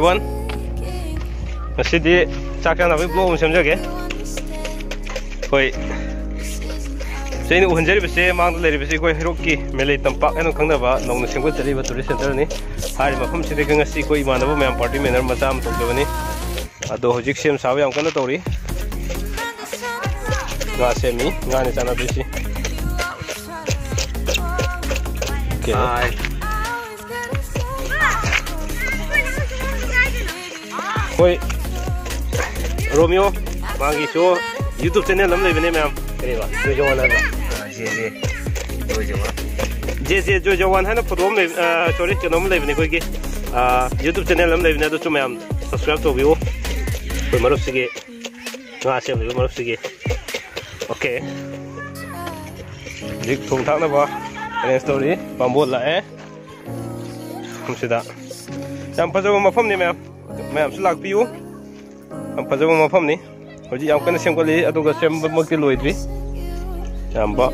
everyone. Masih cak yang nabi blog macam jaga. Koi. Saya ini uhan jadi besi, mang tu lari besi koi hiroki melai tempat yang kang naba nong nasi koi jadi betul center ni. Hari macam sih dekeng nasi koi mana bu memang party manner macam tu tu ni. Ado hujik sem sawi yang kena tahu ri. Nggak semi, nggak ni sana besi. Okay. Koi Romeo, mangi show YouTube channel lam lebih ni ma'am. Keriba, Jojo One ada. JJ Jojo One है ना फोटो में sorry क्या नाम lebih ni कोई के YouTube channel lam lebih ni तो cuma ma'am subscribe तो भी हो. कोई मरुप सिगे, nggak sih lebih मरुप सिगे. Okay. Jik thong thang na ba? Ini story pambol lah Kamu sudah. Yang pasal mafam ni ma'am. Ma'am selak piu. Yang pasal mafam ni. Jadi yang kena sem kali atau sem mungkin loid ni. Nampak.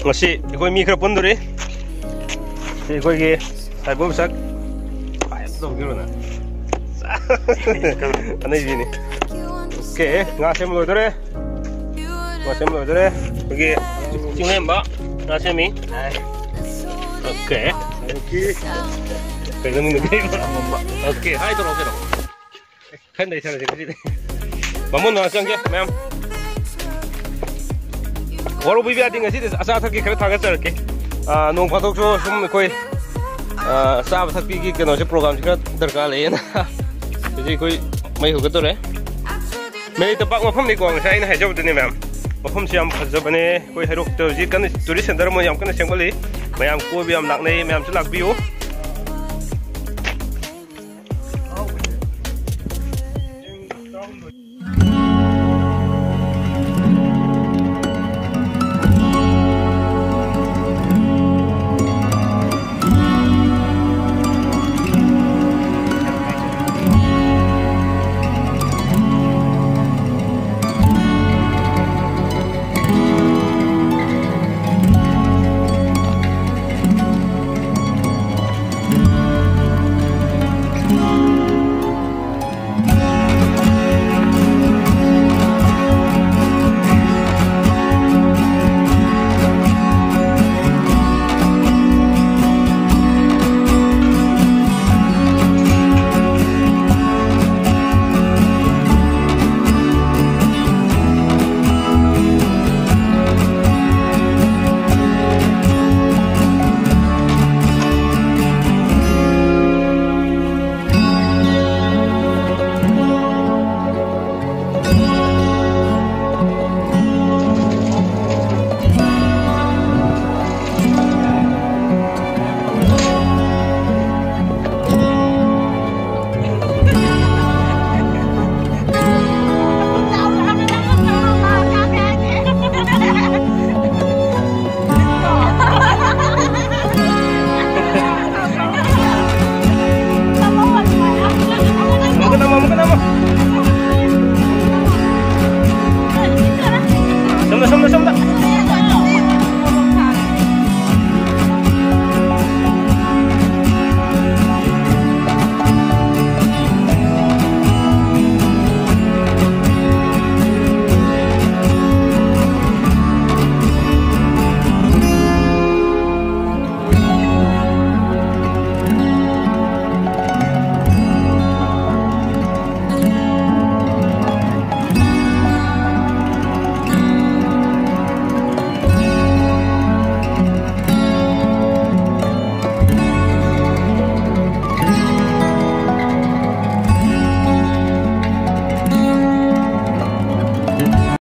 Masih ikut mikrofon dulu. Ikut ke. Saya boleh sak. Ayat tu gimana? Aneh ini. Okay, ngasem loid dulu. Ngasem loid dulu. Pergi. Cingem mbak. Ngasem ni. Okay. Kailan mo nagay mo? Okay, hi dong, okay dong. Kan dari sana sini. Mamun na sang ya, ma'am. Walau bibi adi ngasi asa thak ki khare thaga char ke. Nong phatok so sum koi sab thak ki keno se program ka darkar le na. Ji koi mai hu ga to re. Mai tapak mafam ni ko ngai na hai job ni ma'am. Mafam siam phajabane koi herok to ji kan tourist center mo yam kan sengbali. Mayam ko bi am laknai mayam se lakbiu